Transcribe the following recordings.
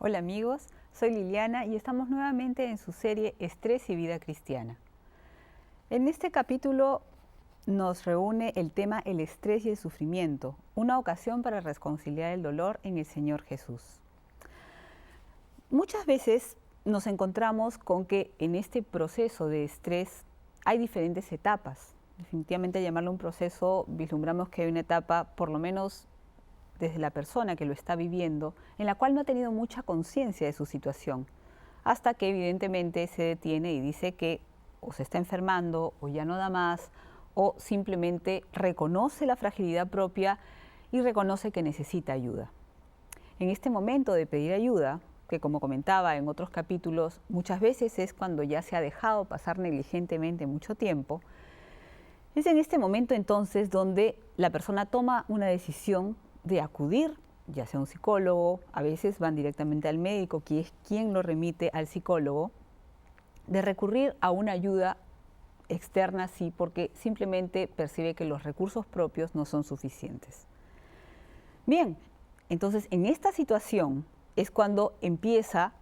Hola amigos, soy Liliana y estamos nuevamente en su serie Estrés y Vida Cristiana. En este capítulo nos reúne el tema el estrés y el sufrimiento, una ocasión para reconciliar el dolor en el Señor Jesús. Muchas veces nos encontramos con que en este proceso de estrés hay diferentes etapas. Definitivamente, al llamarlo un proceso, vislumbramos que hay una etapa, por lo menos desde la persona que lo está viviendo, en la cual no ha tenido mucha conciencia de su situación, hasta que evidentemente se detiene y dice que o se está enfermando o ya no da más, o simplemente reconoce la fragilidad propia y reconoce que necesita ayuda. En este momento de pedir ayuda, que como comentaba en otros capítulos, muchas veces es cuando ya se ha dejado pasar negligentemente mucho tiempo, es en este momento entonces donde la persona toma una decisión de acudir, ya sea un psicólogo, a veces van directamente al médico, que es quien lo remite al psicólogo, de recurrir a una ayuda externa, sí, porque simplemente percibe que los recursos propios no son suficientes. Bien, entonces en esta situación es cuando empieza,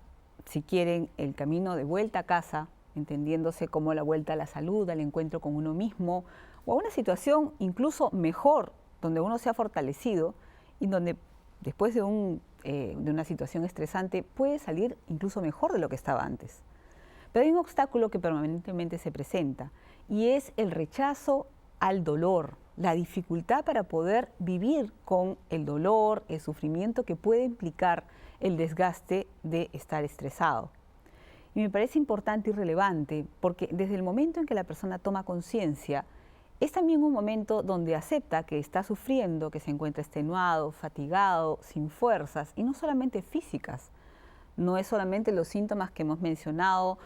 si quieren, el camino de vuelta a casa, entendiéndose como la vuelta a la salud, al encuentro con uno mismo, o a una situación incluso mejor, donde uno se ha fortalecido y donde después de una situación estresante puede salir incluso mejor de lo que estaba antes. Pero hay un obstáculo que permanentemente se presenta y es el rechazo al dolor, la dificultad para poder vivir con el dolor, el sufrimiento que puede implicar el desgaste de estar estresado. Y me parece importante y relevante porque desde el momento en que la persona toma conciencia, es también un momento donde acepta que está sufriendo, que se encuentra extenuado, fatigado, sin fuerzas, y no solamente físicas. No es solamente los síntomas que hemos mencionado,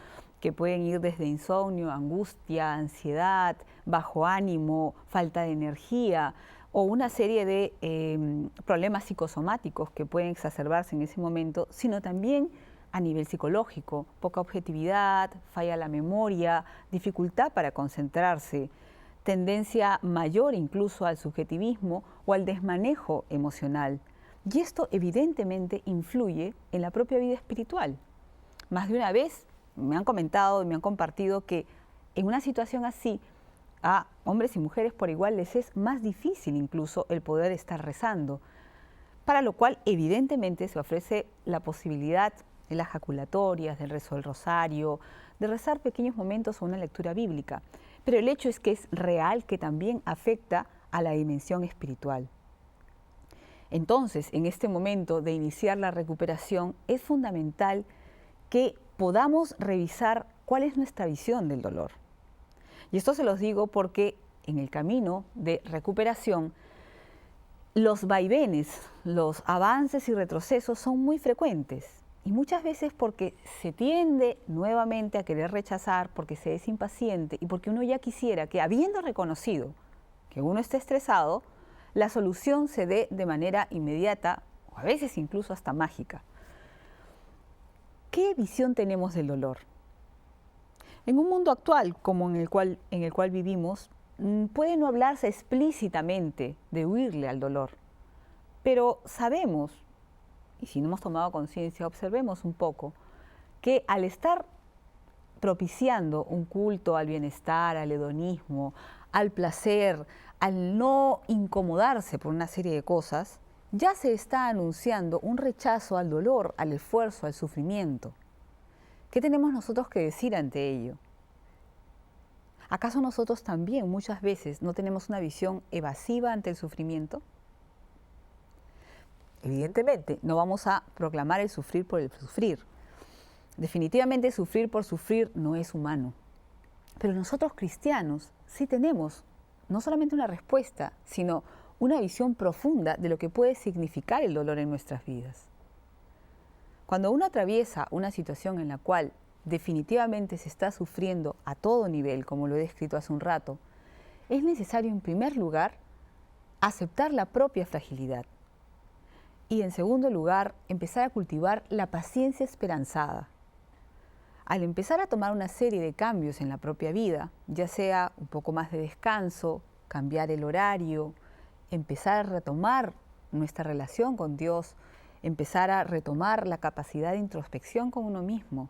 que pueden ir desde insomnio, angustia, ansiedad, bajo ánimo, falta de energía, o una serie de problemas psicosomáticos que pueden exacerbarse en ese momento, sino también a nivel psicológico, poca objetividad, falla la memoria, dificultad para concentrarse, tendencia mayor incluso al subjetivismo o al desmanejo emocional. Y esto evidentemente influye en la propia vida espiritual. Más de una vez me han comentado y me han compartido que en una situación así a hombres y mujeres por igual les es más difícil incluso el poder estar rezando, para lo cual evidentemente se ofrece la posibilidad de las jaculatorias, del rezo del rosario, de rezar pequeños momentos o una lectura bíblica. Pero el hecho es que es real que también afecta a la dimensión espiritual. Entonces, en este momento de iniciar la recuperación, es fundamental que podamos revisar cuál es nuestra visión del dolor. Y esto se los digo porque en el camino de recuperación, los vaivenes, los avances y retrocesos son muy frecuentes. Y muchas veces porque se tiende nuevamente a querer rechazar, porque se es impaciente y porque uno ya quisiera que, habiendo reconocido que uno está estresado, la solución se dé de manera inmediata o a veces incluso hasta mágica. ¿Qué visión tenemos del dolor? En un mundo actual como en el cual vivimos, puede no hablarse explícitamente de huirle al dolor, pero sabemos, y si no hemos tomado conciencia, observemos un poco, que al estar propiciando un culto al bienestar, al hedonismo, al placer, al no incomodarse por una serie de cosas, ya se está anunciando un rechazo al dolor, al esfuerzo, al sufrimiento. ¿Qué tenemos nosotros que decir ante ello? ¿Acaso nosotros también muchas veces no tenemos una visión evasiva ante el sufrimiento? Evidentemente, no vamos a proclamar el sufrir por el sufrir. Definitivamente sufrir por sufrir no es humano. Pero nosotros cristianos sí tenemos no solamente una respuesta, sino una visión profunda de lo que puede significar el dolor en nuestras vidas. Cuando uno atraviesa una situación en la cual definitivamente se está sufriendo a todo nivel, como lo he descrito hace un rato, es necesario en primer lugar aceptar la propia fragilidad. Y en segundo lugar, empezar a cultivar la paciencia esperanzada. Al empezar a tomar una serie de cambios en la propia vida, ya sea un poco más de descanso, cambiar el horario, empezar a retomar nuestra relación con Dios, empezar a retomar la capacidad de introspección con uno mismo,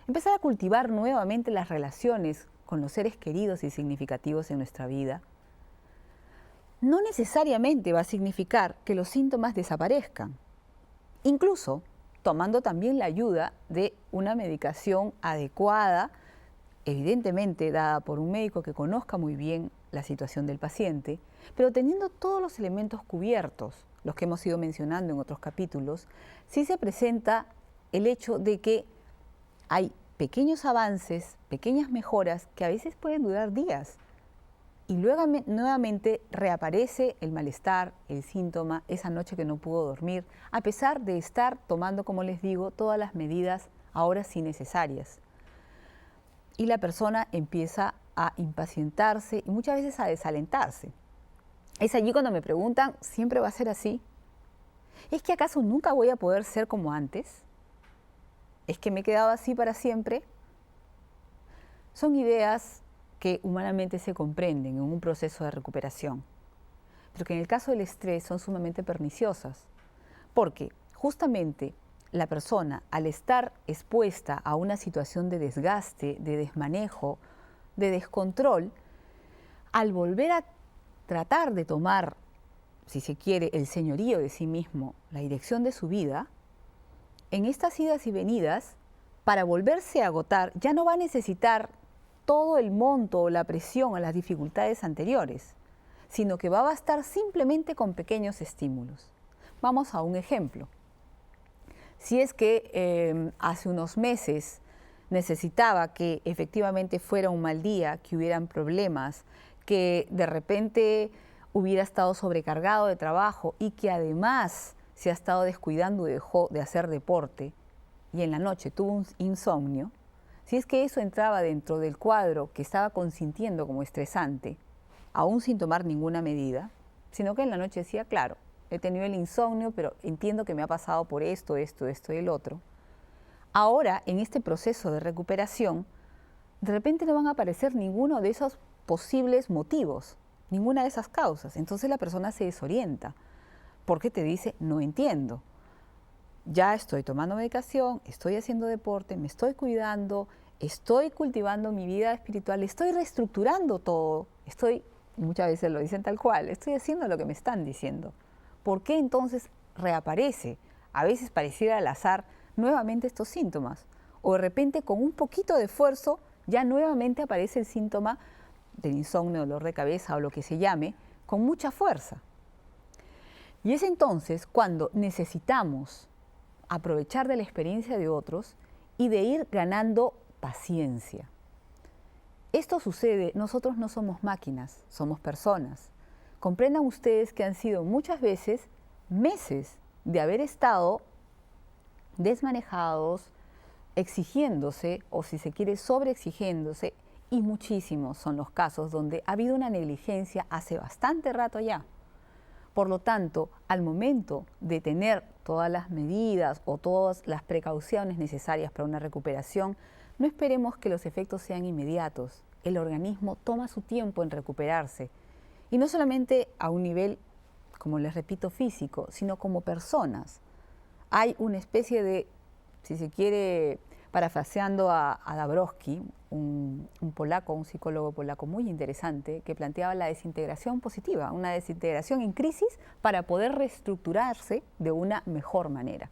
empezar a cultivar nuevamente las relaciones con los seres queridos y significativos en nuestra vida, no necesariamente va a significar que los síntomas desaparezcan. Incluso tomando también la ayuda de una medicación adecuada, evidentemente dada por un médico que conozca muy bien la situación del paciente, pero teniendo todos los elementos cubiertos, los que hemos ido mencionando en otros capítulos, sí se presenta el hecho de que hay pequeños avances, pequeñas mejoras que a veces pueden durar días. Y luego nuevamente reaparece el malestar, el síntoma, esa noche que no pudo dormir, a pesar de estar tomando, como les digo, todas las medidas ahora sí necesarias. Y la persona empieza a impacientarse y muchas veces a desalentarse. Es allí cuando me preguntan, ¿siempre va a ser así? ¿Es que acaso nunca voy a poder ser como antes? ¿Es que me he quedado así para siempre? Son ideas que humanamente se comprenden en un proceso de recuperación, pero que en el caso del estrés son sumamente perniciosas, porque justamente la persona, al estar expuesta a una situación de desgaste, de desmanejo, de descontrol, al volver a tratar de tomar, si se quiere, el señorío de sí mismo, la dirección de su vida, en estas idas y venidas, para volverse a agotar, ya no va a necesitar todo el monto o la presión a las dificultades anteriores, sino que va a bastar simplemente con pequeños estímulos. Vamos a un ejemplo. Si es que hace unos meses necesitaba que efectivamente fuera un mal día, que hubieran problemas, que de repente hubiera estado sobrecargado de trabajo y que además se ha estado descuidando y dejó de hacer deporte y en la noche tuvo un insomnio, si es que eso entraba dentro del cuadro que estaba consintiendo como estresante, aún sin tomar ninguna medida, sino que en la noche decía, claro, he tenido el insomnio, pero entiendo que me ha pasado por esto y el otro. Ahora, en este proceso de recuperación, de repente no van a aparecer ninguno de esos posibles motivos, ninguna de esas causas. Entonces la persona se desorienta, porque te dice, no entiendo. Ya estoy tomando medicación, estoy haciendo deporte, me estoy cuidando, estoy cultivando mi vida espiritual, estoy reestructurando todo, muchas veces lo dicen tal cual, estoy haciendo lo que me están diciendo. ¿Por qué entonces reaparece? A veces pareciera al azar nuevamente estos síntomas. O de repente con un poquito de esfuerzo ya nuevamente aparece el síntoma del insomnio, dolor de cabeza o lo que se llame, con mucha fuerza. Y es entonces cuando necesitamos aprovechar de la experiencia de otros y de ir ganando paciencia. Esto sucede, nosotros no somos máquinas, somos personas. Comprendan ustedes que han sido muchas veces meses de haber estado desmanejados, exigiéndose o si se quiere sobreexigiéndose, y muchísimos son los casos donde ha habido una negligencia hace bastante rato ya. Por lo tanto, al momento de tener todas las medidas o todas las precauciones necesarias para una recuperación, no esperemos que los efectos sean inmediatos. El organismo toma su tiempo en recuperarse. Y no solamente a un nivel, como les repito, físico, sino como personas. Hay una especie de, si se quiere, parafraseando a Dabrowski, un polaco, un psicólogo polaco muy interesante, que planteaba la desintegración positiva, una desintegración en crisis para poder reestructurarse de una mejor manera.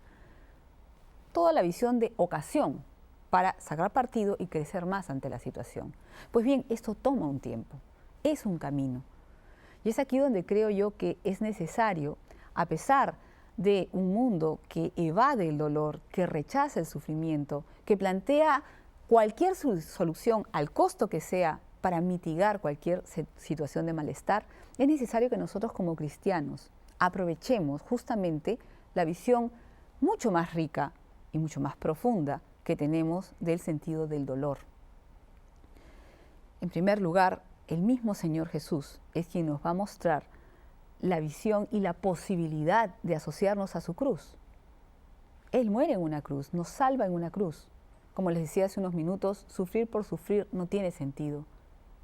Toda la visión de ocasión para sacar partido y crecer más ante la situación. Pues bien, esto toma un tiempo, es un camino. Y es aquí donde creo yo que es necesario, a pesar de un mundo que evade el dolor, que rechaza el sufrimiento, que plantea cualquier solución al costo que sea para mitigar cualquier situación de malestar, es necesario que nosotros como cristianos aprovechemos justamente la visión mucho más rica y mucho más profunda que tenemos del sentido del dolor. En primer lugar, el mismo Señor Jesús es quien nos va a mostrar la visión y la posibilidad de asociarnos a su cruz. Él muere en una cruz, nos salva en una cruz. Como les decía hace unos minutos, sufrir por sufrir no tiene sentido.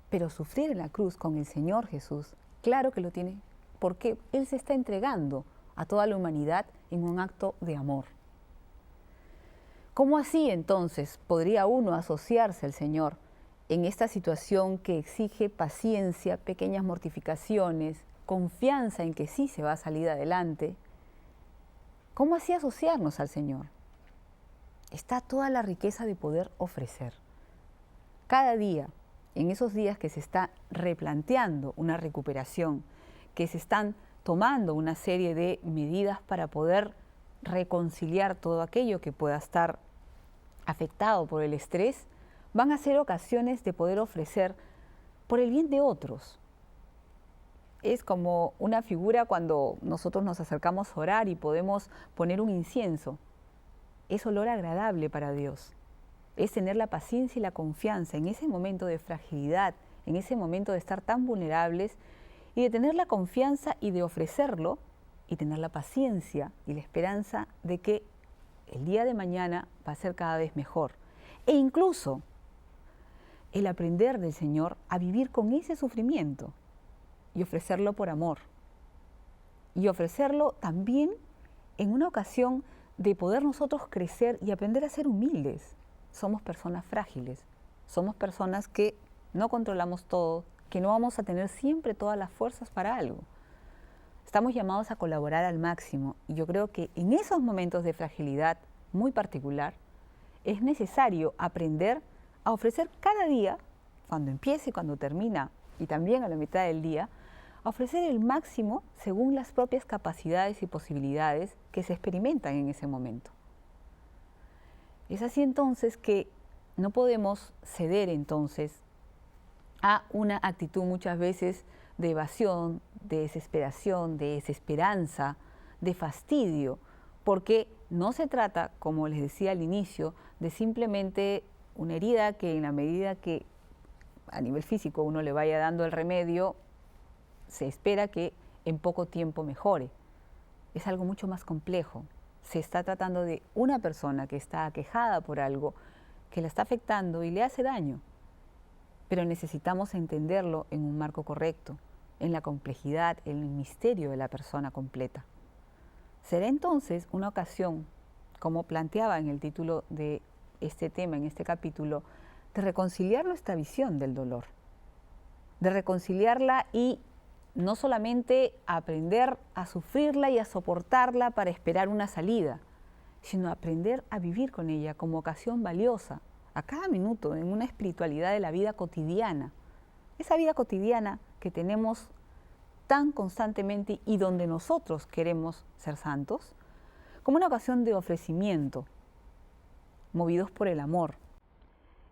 Pero sufrir en la cruz con el Señor Jesús, claro que lo tiene, porque Él se está entregando a toda la humanidad en un acto de amor. ¿Cómo así entonces podría uno asociarse al Señor en esta situación que exige paciencia, pequeñas mortificaciones, confianza en que sí se va a salir adelante? ¿Cómo así asociarnos al Señor? Está toda la riqueza de poder ofrecer. Cada día, en esos días que se está replanteando una recuperación, que se están tomando una serie de medidas para poder reconciliar todo aquello que pueda estar afectado por el estrés, van a ser ocasiones de poder ofrecer por el bien de otros. Es como una figura cuando nosotros nos acercamos a orar y podemos poner un incienso. Es olor agradable para Dios. Es tener la paciencia y la confianza en ese momento de fragilidad, en ese momento de estar tan vulnerables y de tener la confianza y de ofrecerlo y tener la paciencia y la esperanza de que el día de mañana va a ser cada vez mejor. E incluso el aprender del Señor a vivir con ese sufrimiento y ofrecerlo por amor. Y ofrecerlo también en una ocasión de poder nosotros crecer y aprender a ser humildes. Somos personas frágiles, somos personas que no controlamos todo, que no vamos a tener siempre todas las fuerzas para algo. Estamos llamados a colaborar al máximo y yo creo que en esos momentos de fragilidad muy particular es necesario aprender a ofrecer cada día, cuando empiece y cuando termina y también a la mitad del día, a ofrecer el máximo según las propias capacidades y posibilidades que se experimentan en ese momento. Es así entonces que no podemos ceder entonces a una actitud muchas veces de evasión, de desesperación, de desesperanza, de fastidio, porque no se trata, como les decía al inicio, de simplemente una herida que en la medida que a nivel físico uno le vaya dando el remedio, se espera que en poco tiempo mejore. Es algo mucho más complejo. Se está tratando de una persona que está aquejada por algo que la está afectando y le hace daño. Pero necesitamos entenderlo en un marco correcto, en la complejidad, en el misterio de la persona completa. Será entonces una ocasión, como planteaba en el título de este tema, en este capítulo, de reconciliar nuestra visión del dolor, de reconciliarla y no solamente aprender a sufrirla y a soportarla para esperar una salida, sino aprender a vivir con ella como ocasión valiosa, a cada minuto, en una espiritualidad de la vida cotidiana. Esa vida cotidiana que tenemos tan constantemente y donde nosotros queremos ser santos, como una ocasión de ofrecimiento, movidos por el amor.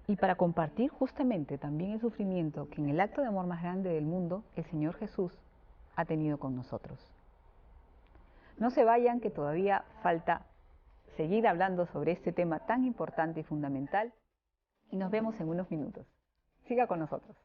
Y para compartir justamente también el sufrimiento que en el acto de amor más grande del mundo, el Señor Jesús ha tenido con nosotros. No se vayan, que todavía falta seguir hablando sobre este tema tan importante y fundamental, y nos vemos en unos minutos. Siga con nosotros.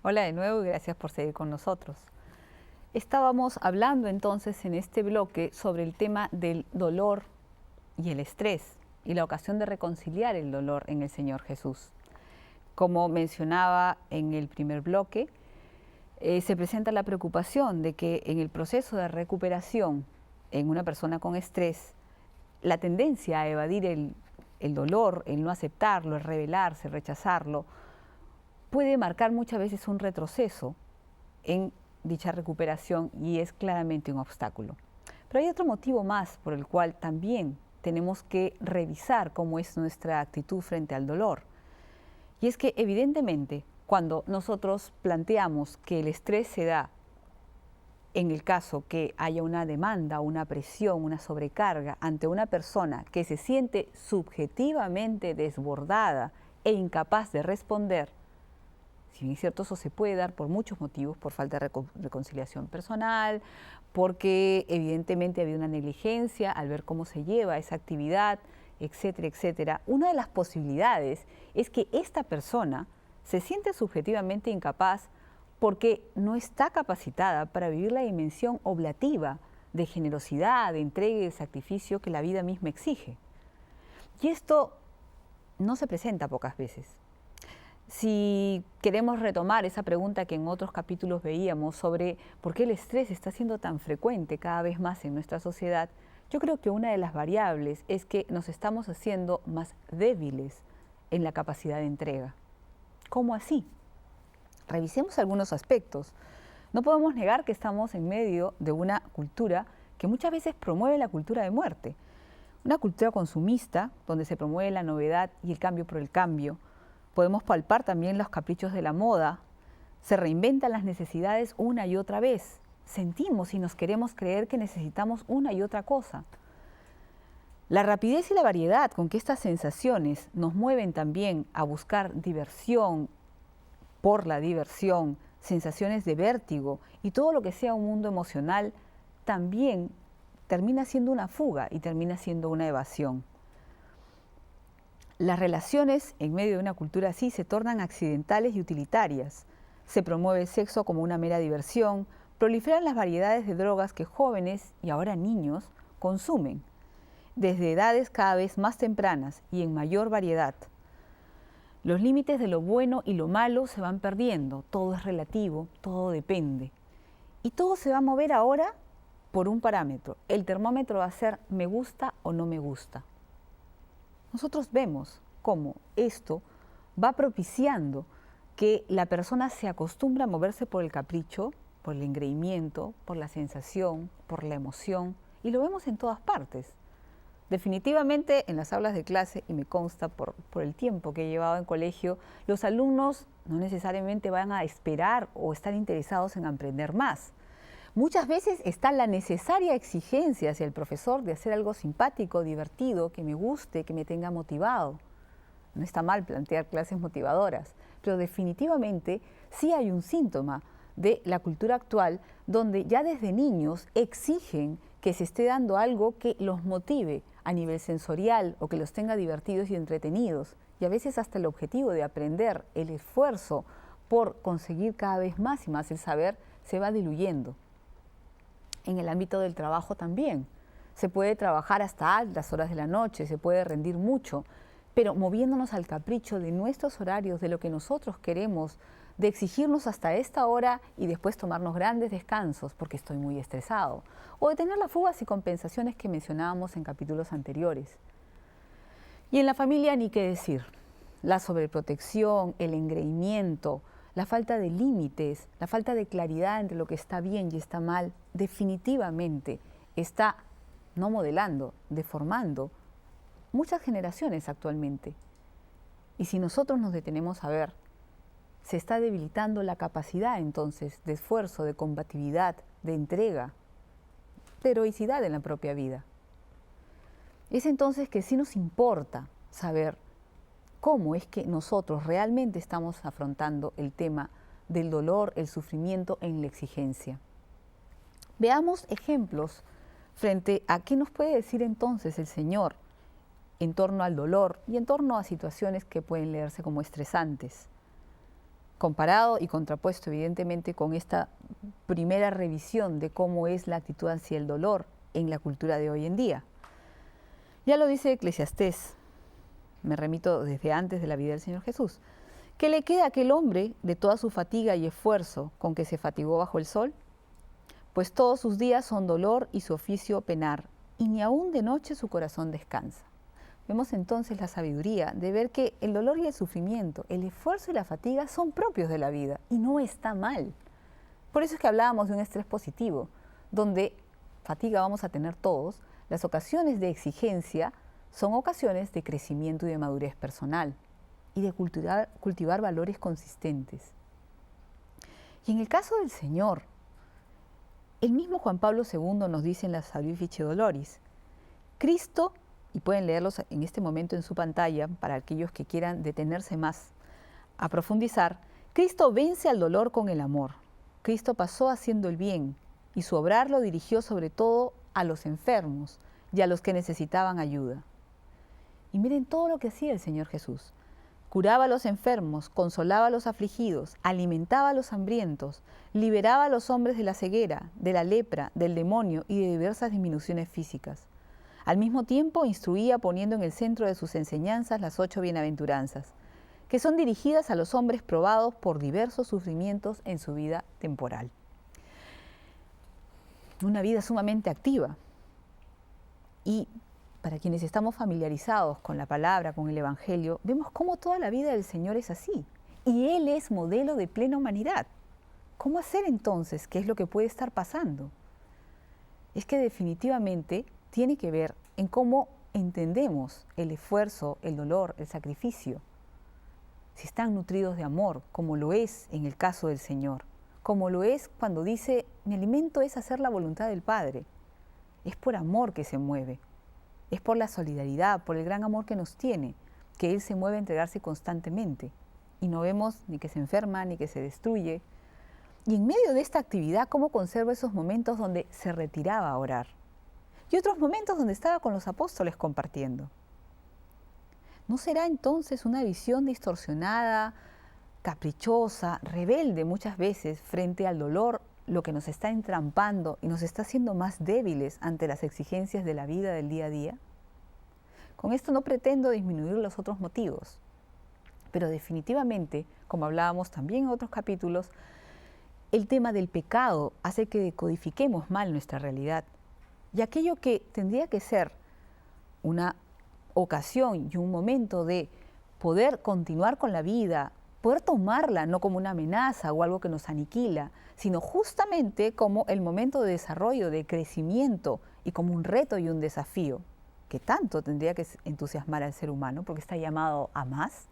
Hola de nuevo y gracias por seguir con nosotros. Estábamos hablando entonces en este bloque sobre el tema del dolor y el estrés y la ocasión de reconciliar el dolor en el Señor Jesús. Como mencionaba en el primer bloque, se presenta la preocupación de que en el proceso de recuperación en una persona con estrés, la tendencia a evadir el dolor, el no aceptarlo, el rebelarse, el rechazarlo, puede marcar muchas veces un retroceso en dicha recuperación y es claramente un obstáculo. Pero hay otro motivo más por el cual también tenemos que revisar cómo es nuestra actitud frente al dolor. Y es que evidentemente cuando nosotros planteamos que el estrés se da en el caso que haya una demanda, una presión, una sobrecarga ante una persona que se siente subjetivamente desbordada e incapaz de responder, si bien es cierto, eso se puede dar por muchos motivos, por falta de reconciliación personal, porque evidentemente había una negligencia al ver cómo se lleva esa actividad, etcétera, etcétera. Una de las posibilidades es que esta persona se siente subjetivamente incapaz porque no está capacitada para vivir la dimensión oblativa de generosidad, de entrega y de sacrificio que la vida misma exige. Y esto no se presenta pocas veces. Si queremos retomar esa pregunta que en otros capítulos veíamos sobre por qué el estrés está siendo tan frecuente cada vez más en nuestra sociedad, yo creo que una de las variables es que nos estamos haciendo más débiles en la capacidad de entrega. ¿Cómo así? Revisemos algunos aspectos. No podemos negar que estamos en medio de una cultura que muchas veces promueve la cultura de muerte. Una cultura consumista, donde se promueve la novedad y el cambio por el cambio. Podemos palpar también los caprichos de la moda. Se reinventan las necesidades una y otra vez. Sentimos y nos queremos creer que necesitamos una y otra cosa. La rapidez y la variedad con que estas sensaciones nos mueven también a buscar diversión, por la diversión, sensaciones de vértigo y todo lo que sea un mundo emocional, también termina siendo una fuga y termina siendo una evasión. Las relaciones en medio de una cultura así se tornan accidentales y utilitarias. Se promueve el sexo como una mera diversión, proliferan las variedades de drogas que jóvenes y ahora niños consumen, desde edades cada vez más tempranas y en mayor variedad. Los límites de lo bueno y lo malo se van perdiendo, todo es relativo, todo depende. Y todo se va a mover ahora por un parámetro. El termómetro va a ser me gusta o no me gusta. Nosotros vemos cómo esto va propiciando que la persona se acostumbre a moverse por el capricho, por el engreimiento, por la sensación, por la emoción, y lo vemos en todas partes. Definitivamente en las aulas de clase, y me consta por el tiempo que he llevado en colegio, los alumnos no necesariamente van a esperar o estar interesados en aprender más. Muchas veces está la necesaria exigencia hacia el profesor de hacer algo simpático, divertido, que me guste, que me tenga motivado. No está mal plantear clases motivadoras, pero definitivamente sí hay un síntoma de la cultura actual donde ya desde niños exigen que se esté dando algo que los motive a nivel sensorial o que los tenga divertidos y entretenidos. Y a veces hasta el objetivo de aprender, el esfuerzo por conseguir cada vez más y más el saber, se va diluyendo. En el ámbito del trabajo también. Se puede trabajar hasta altas horas de la noche, se puede rendir mucho, pero moviéndonos al capricho de nuestros horarios, de lo que nosotros queremos, de exigirnos hasta esta hora y después tomarnos grandes descansos porque estoy muy estresado, o de tener las fugas y compensaciones que mencionábamos en capítulos anteriores. Y en la familia ni qué decir, la sobreprotección, el engreimiento, la falta de límites, la falta de claridad entre lo que está bien y está mal, definitivamente está no modelando, deformando muchas generaciones actualmente. Y si nosotros nos detenemos a ver, se está debilitando la capacidad entonces de esfuerzo, de combatividad, de entrega, de heroicidad en la propia vida. Es entonces que sí nos importa saber cómo es que nosotros realmente estamos afrontando el tema del dolor, el sufrimiento en la exigencia. Veamos ejemplos frente a qué nos puede decir entonces el Señor en torno al dolor y en torno a situaciones que pueden leerse como estresantes. comparado y contrapuesto evidentemente con esta primera revisión de cómo es la actitud hacia el dolor en la cultura de hoy en día. Ya lo dice Eclesiastés, me remito desde antes de la vida del Señor Jesús. ¿Qué le queda a aquel hombre de toda su fatiga y esfuerzo con que se fatigó bajo el sol? Pues todos sus días son dolor y su oficio penar, y ni aun de noche su corazón descansa. Vemos entonces la sabiduría de ver que el dolor y el sufrimiento, el esfuerzo y la fatiga son propios de la vida y no está mal. Por eso es que hablábamos de un estrés positivo, donde fatiga vamos a tener todos. Las ocasiones de exigencia son ocasiones de crecimiento y de madurez personal y de cultivar valores consistentes. Y en el caso del Señor, el mismo Juan Pablo II nos dice en la Salvifici Doloris, Cristo, y pueden leerlos en este momento en su pantalla para aquellos que quieran detenerse más a profundizar, Cristo vence al dolor con el amor. Cristo pasó haciendo el bien y su obrar lo dirigió sobre todo a los enfermos y a los que necesitaban ayuda. Y miren todo lo que hacía el Señor Jesús. Curaba a los enfermos, consolaba a los afligidos, alimentaba a los hambrientos, liberaba a los hombres de la ceguera, de la lepra, del demonio y de diversas disminuciones físicas. Al mismo tiempo instruía poniendo en el centro de sus enseñanzas las 8 bienaventuranzas, que son dirigidas a los hombres probados por diversos sufrimientos en su vida temporal. Una vida sumamente activa. Y para quienes estamos familiarizados con la palabra, con el Evangelio, vemos cómo toda la vida del Señor es así. Y Él es modelo de plena humanidad. ¿Cómo hacer entonces? ¿Qué es lo que puede estar pasando? Es que definitivamente tiene que ver en cómo entendemos el esfuerzo, el dolor, el sacrificio. Si están nutridos de amor, como lo es en el caso del Señor, como lo es cuando dice, mi alimento es hacer la voluntad del Padre. Es por amor que se mueve, es por la solidaridad, por el gran amor que nos tiene, que Él se mueve a entregarse constantemente. Y no vemos ni que se enferma, ni que se destruye. Y en medio de esta actividad, ¿cómo conserva esos momentos donde se retiraba a orar? Y otros momentos donde estaba con los apóstoles compartiendo. ¿No será entonces una visión distorsionada, caprichosa, rebelde muchas veces frente al dolor, lo que nos está entrampando y nos está haciendo más débiles ante las exigencias de la vida del día a día? Con esto no pretendo disminuir los otros motivos, pero definitivamente, como hablábamos también en otros capítulos, el tema del pecado hace que decodifiquemos mal nuestra realidad. Y aquello que tendría que ser una ocasión y un momento de poder continuar con la vida, poder tomarla no como una amenaza o algo que nos aniquila, sino justamente como el momento de desarrollo, de crecimiento y como un reto y un desafío, que tanto tendría que entusiasmar al ser humano porque está llamado a más,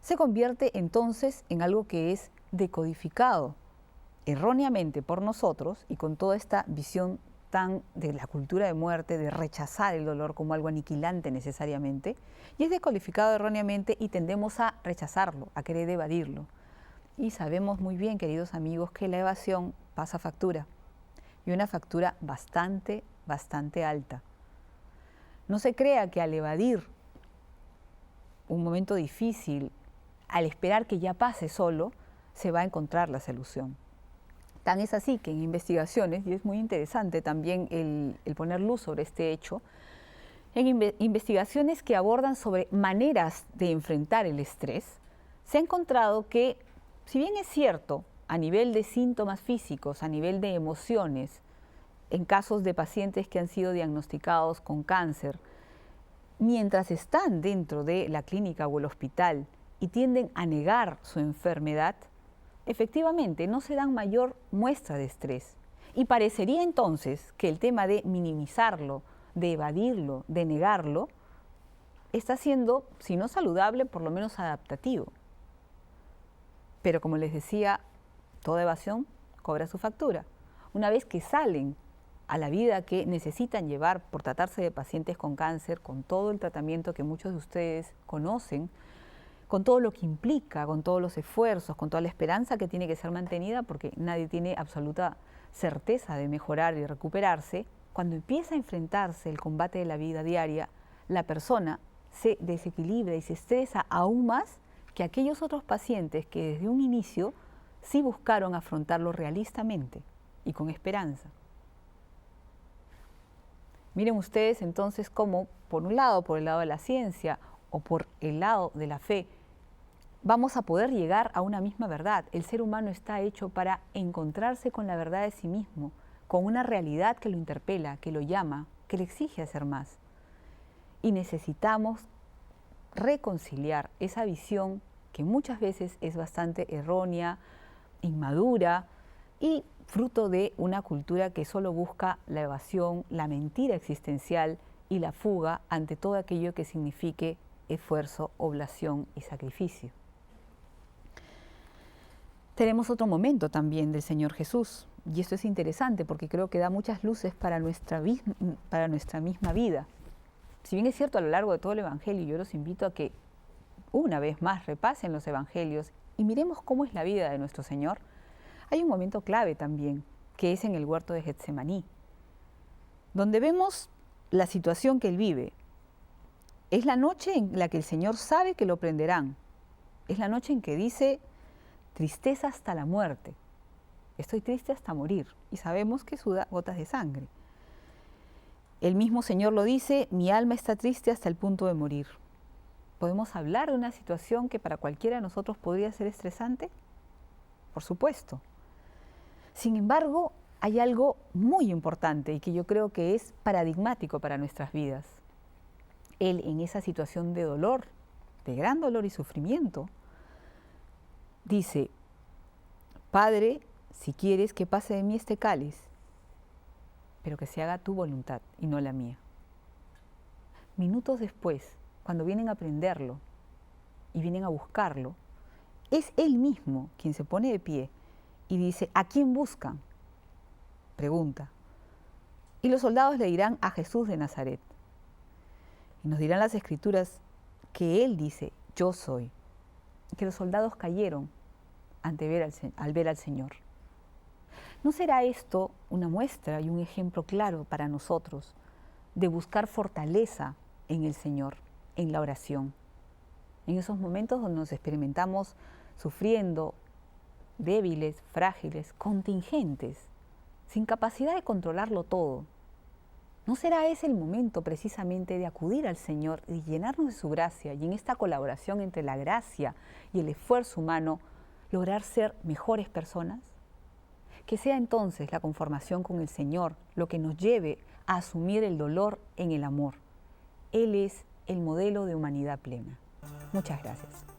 se convierte entonces en algo que es decodificado erróneamente por nosotros y con toda esta visión tan de la cultura de muerte, de rechazar el dolor como algo aniquilante necesariamente, y es decodificado erróneamente y tendemos a rechazarlo, a querer evadirlo. Y sabemos muy bien, queridos amigos, que la evasión pasa factura, y una factura bastante alta. No se crea que al evadir un momento difícil, al esperar que ya pase solo, se va a encontrar la solución. Tan es así que en investigaciones, y es muy interesante también el poner luz sobre este hecho, en investigaciones que abordan sobre maneras de enfrentar el estrés, se ha encontrado que, si bien es cierto, a nivel de síntomas físicos, a nivel de emociones, en casos de pacientes que han sido diagnosticados con cáncer, mientras están dentro de la clínica o el hospital y tienden a negar su enfermedad, efectivamente no se dan mayor muestra de estrés. Y parecería entonces que el tema de minimizarlo, de evadirlo, de negarlo, está siendo, si no saludable, por lo menos adaptativo. Pero como les decía, toda evasión cobra su factura. Una vez que salen a la vida que necesitan llevar por tratarse de pacientes con cáncer, con todo el tratamiento que muchos de ustedes conocen, con todo lo que implica, con todos los esfuerzos, con toda la esperanza que tiene que ser mantenida, porque nadie tiene absoluta certeza de mejorar y recuperarse, cuando empieza a enfrentarse el combate de la vida diaria, la persona se desequilibra y se estresa aún más que aquellos otros pacientes que desde un inicio sí buscaron afrontarlo realistamente y con esperanza. Miren ustedes entonces cómo, por un lado, por el lado de la ciencia o por el lado de la fe, vamos a poder llegar a una misma verdad. El ser humano está hecho para encontrarse con la verdad de sí mismo, con una realidad que lo interpela, que lo llama, que le exige hacer más. Y necesitamos reconciliar esa visión que muchas veces es bastante errónea, inmadura y fruto de una cultura que solo busca la evasión, la mentira existencial y la fuga ante todo aquello que signifique esfuerzo, oblación y sacrificio. Tenemos otro momento también del Señor Jesús, y esto es interesante porque creo que da muchas luces para nuestra misma vida. Si bien es cierto, a lo largo de todo el Evangelio, yo los invito a que una vez más repasen los Evangelios y miremos cómo es la vida de nuestro Señor. Hay un momento clave también, que es en el huerto de Getsemaní, donde vemos la situación que Él vive. Es la noche en la que el Señor sabe que lo prenderán. Es la noche en que dice, tristeza hasta la muerte. Estoy triste hasta morir. Y sabemos que suda gotas de sangre. El mismo Señor lo dice, mi alma está triste hasta el punto de morir. ¿Podemos hablar de una situación que para cualquiera de nosotros podría ser estresante? Por supuesto. Sin embargo, hay algo muy importante y que yo creo que es paradigmático para nuestras vidas. Él, en esa situación de dolor, de gran dolor y sufrimiento, dice, Padre, si quieres que pase de mí este cáliz, pero que se haga tu voluntad y no la mía. Minutos después, cuando vienen a prenderlo y vienen a buscarlo, es Él mismo quien se pone de pie y dice, ¿a quién buscan? Pregunta. Y los soldados le dirán a Jesús de Nazaret. Y nos dirán las Escrituras que Él dice, yo soy. Y que los soldados cayeron al ver al Señor. ¿No será esto una muestra y un ejemplo claro para nosotros de buscar fortaleza en el Señor, en la oración? En esos momentos donde nos experimentamos sufriendo, débiles, frágiles, contingentes, sin capacidad de controlarlo todo. ¿No será ese el momento precisamente de acudir al Señor y llenarnos de su gracia y en esta colaboración entre la gracia y el esfuerzo humano lograr ser mejores personas? Que sea entonces la conformación con el Señor lo que nos lleve a asumir el dolor en el amor. Él es el modelo de humanidad plena. Muchas gracias.